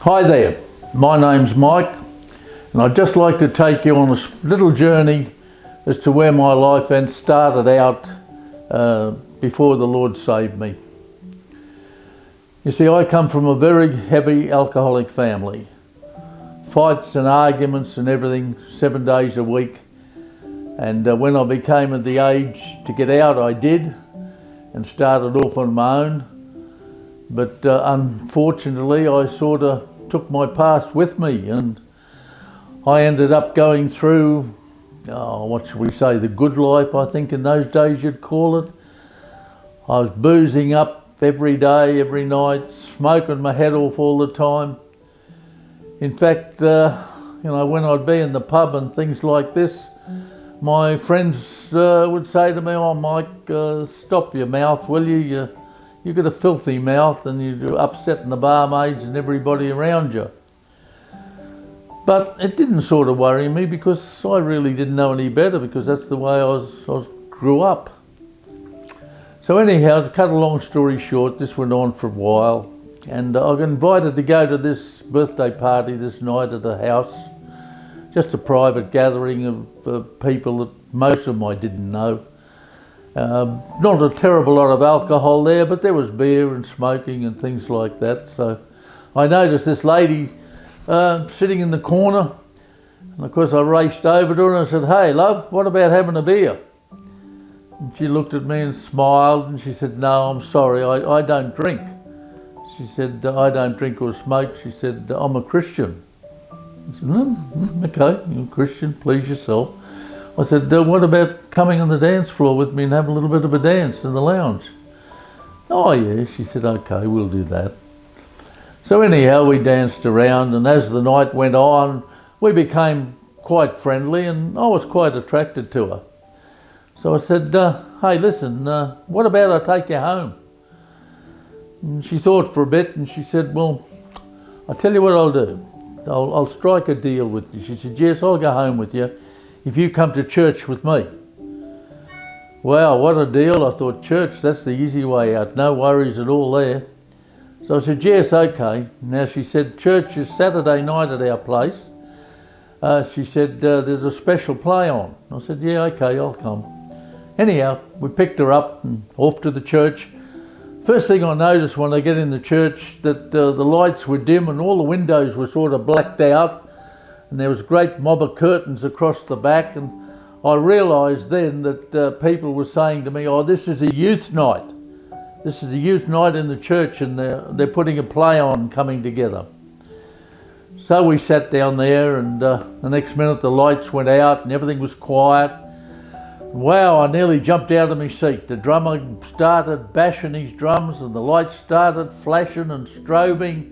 Hi there, my name's Mike and I'd just like to take you on a little journey as to where my life started out before the Lord saved me. You see, I come from a very heavy alcoholic family. Fights and arguments and everything 7 days a week. And when I became of the age to get out, I did and started off on my own. But unfortunately, I sort of took my past with me and I ended up going through, what should we say, the good life, I think in those days you'd call it. I was boozing up every day, every night, smoking my head off all the time. In fact, when I'd be in the pub and things like this, my friends would say to me, "Oh, Mike, stop your mouth, will you? You've got a filthy mouth and you're upsetting the barmaids and everybody around you." But it didn't sort of worry me because I really didn't know any better, because that's the way I grew up. So anyhow, to cut a long story short, this went on for a while and I got invited to go to this birthday party this night at a house, just a private gathering of people that most of them I didn't know. Not a terrible lot of alcohol there, but there was beer and smoking and things like that. So I noticed this lady sitting in the corner, and of course I raced over to her and I said, "Hey love, what about having a beer?" And she looked at me and smiled and she said, "No, I'm sorry, I don't drink." She said, "I don't drink or smoke." She said, "I'm a Christian." I said, "Okay, you're a Christian, please yourself." I said, "What about coming on the dance floor with me and have a little bit of a dance in the lounge?" "Oh yeah," she said, "Okay, we'll do that." So anyhow, we danced around, and as the night went on, we became quite friendly and I was quite attracted to her. So I said, "Hey, listen, what about I take you home?" And she thought for a bit and she said, "Well, I'll tell you what I'll do. I'll strike a deal with you." She said, "Yes, I'll go home with you if you come to church with me." Wow, what a deal. I thought, church, that's the easy way out. No worries at all there. So I said, "Yes, okay." Now she said, "Church is Saturday night at our place." She said, "There's a special play on." I said, "Yeah, okay, I'll come." Anyhow, we picked her up and off to the church. First thing I noticed when I get in the church, that the lights were dim and all the windows were sort of blacked out, and there was a great mob of curtains across the back, and I realised then that people were saying to me, "Oh, this is a youth night. This is a youth night in the church and they're putting a play on coming together." So we sat down there and the next minute the lights went out and everything was quiet. Wow, I nearly jumped out of my seat. The drummer started bashing his drums and the lights started flashing and strobing.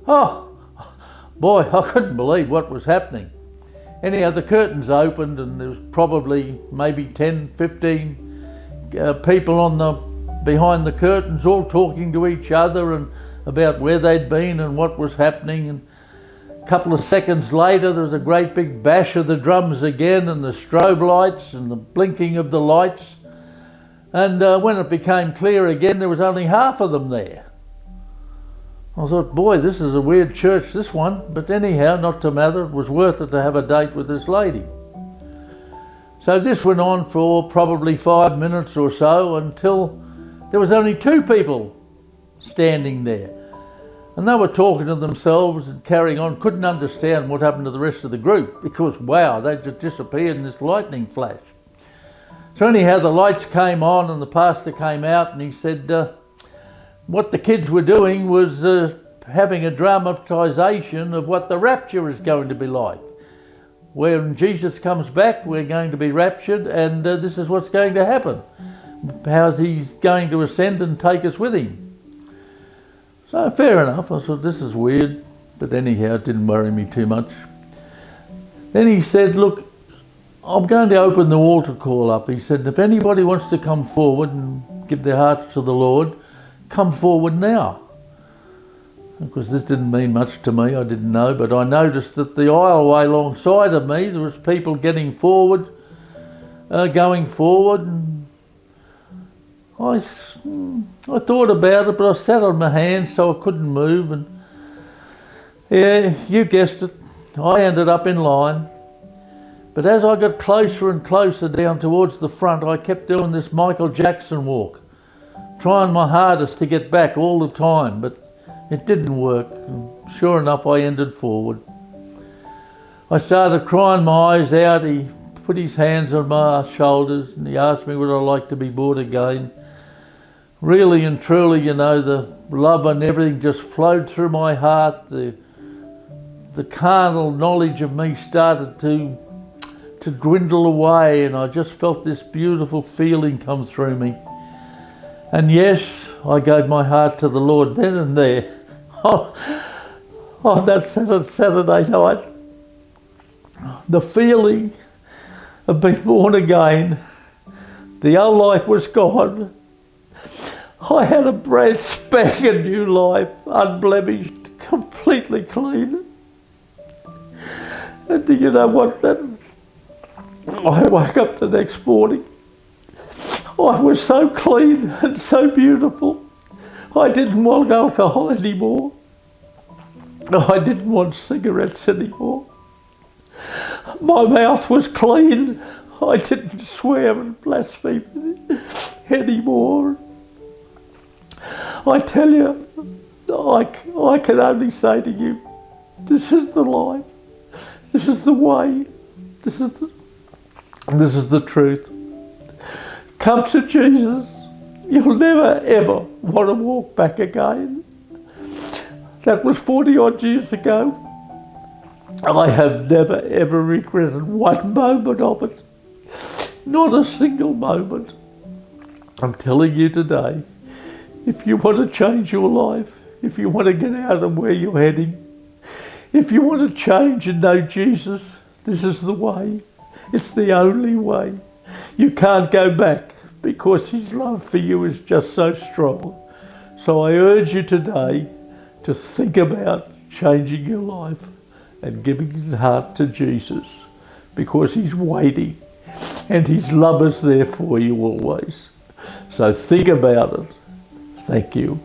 Oh, boy, I couldn't believe what was happening. Anyhow, the curtains opened and there was probably maybe 10, 15 people behind the curtains, all talking to each other and about where they'd been and what was happening. And a couple of seconds later there was a great big bash of the drums again and the strobe lights and the blinking of the lights. And when it became clear again, there was only half of them there. I thought, boy, this is a weird church, this one. But anyhow, not to matter, it was worth it to have a date with this lady. So this went on for probably 5 minutes or so until there was only 2 people standing there. And they were talking to themselves and carrying on, couldn't understand what happened to the rest of the group because, wow, they just disappeared in this lightning flash. So anyhow, the lights came on and the pastor came out and he said what the kids were doing was having a dramatisation of what the rapture is going to be like. When Jesus comes back, we're going to be raptured and this is what's going to happen. How's he's going to ascend and take us with him. So fair enough, I thought this is weird, but anyhow it didn't worry me too much. Then he said, "Look, I'm going to open the altar call up." He said, "If anybody wants to come forward and give their hearts to the Lord, come forward now." Of course this didn't mean much to me, I didn't know, but I noticed that the aisleway alongside of me there was people getting forward, going forward, and I thought about it, but I sat on my hands so I couldn't move. And Yeah, you guessed it. I ended up in line. But as I got closer and closer down towards the front, I kept doing this Michael Jackson walk, trying my hardest to get back all the time, but it didn't work. And sure enough, I ended forward. I started crying my eyes out. He put his hands on my shoulders and he asked me would I like to be born again. Really and truly, you know, the love and everything just flowed through my heart. The carnal knowledge of me started to dwindle away, and I just felt this beautiful feeling come through me. And yes, I gave my heart to the Lord then and there. On that Saturday night, the feeling of being born again, the old life was gone. I had a brand spanking new life, unblemished, completely clean. And do you know what? I woke up the next morning. I was so clean and so beautiful. I didn't want alcohol anymore. I didn't want cigarettes anymore. My mouth was clean. I didn't swear and blaspheme anymore. I tell you, I can only say to you, this is the life. This is the way. This is the truth. Come to Jesus. You'll never ever want to walk back again. That was 40 odd years ago. I have never ever regretted one moment of it. Not a single moment. I'm telling you today, if you want to change your life, if you want to get out of where you're heading, if you want to change and know Jesus, this is the way. It's the only way. You can't go back because his love for you is just so strong. So I urge you today to think about changing your life and giving his heart to Jesus, because he's waiting and his love is there for you always. So think about it. Thank you.